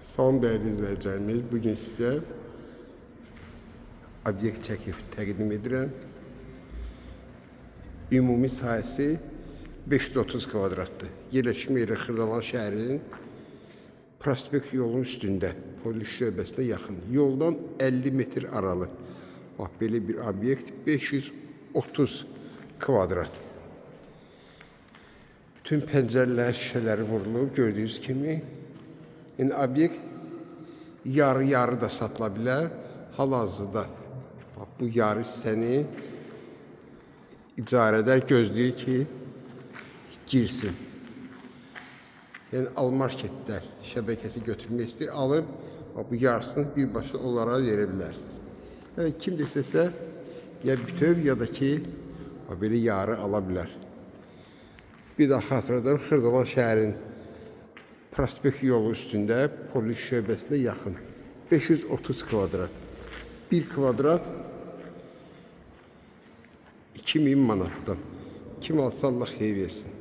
Son değerli izləyicilərimiz, bugün sizə obyekt çəkib təqdim edirəm. Ümumi sahəsi 530 kvadratdır. Yerləşmə yeri Xırdalan şəhərinin prospekt yolun üstündə, polis şöbəsinə yaxın. Yoldan 50 metr aralı. Bax, belə bir obyekt 530 kvadrat. Bütün pəncərələr, şişələri vurulub, gördüyünüz kimi. Yəni, obyekt yarı-yarı da satıla bilər. Hal-hazırda bu yarı hissəni icarədə gözləyir ki, girsin. Yəni, Almarketlər şəbəkəsi götürmək istəyir, alıb bu yarısını birbaşa onlara verə bilərsiniz. Yəni, kim də istəsə, ya bütöv, ya da ki, belə yarı ala bilər. Bir daha xatırladan Xırdalan şəhərin prospekt yolu üstündə, polis şöbəsinə yaxın. 530 kvadrat. 1 kvadrat 2000 manatdan. Kim alsa Allah xeyir versin.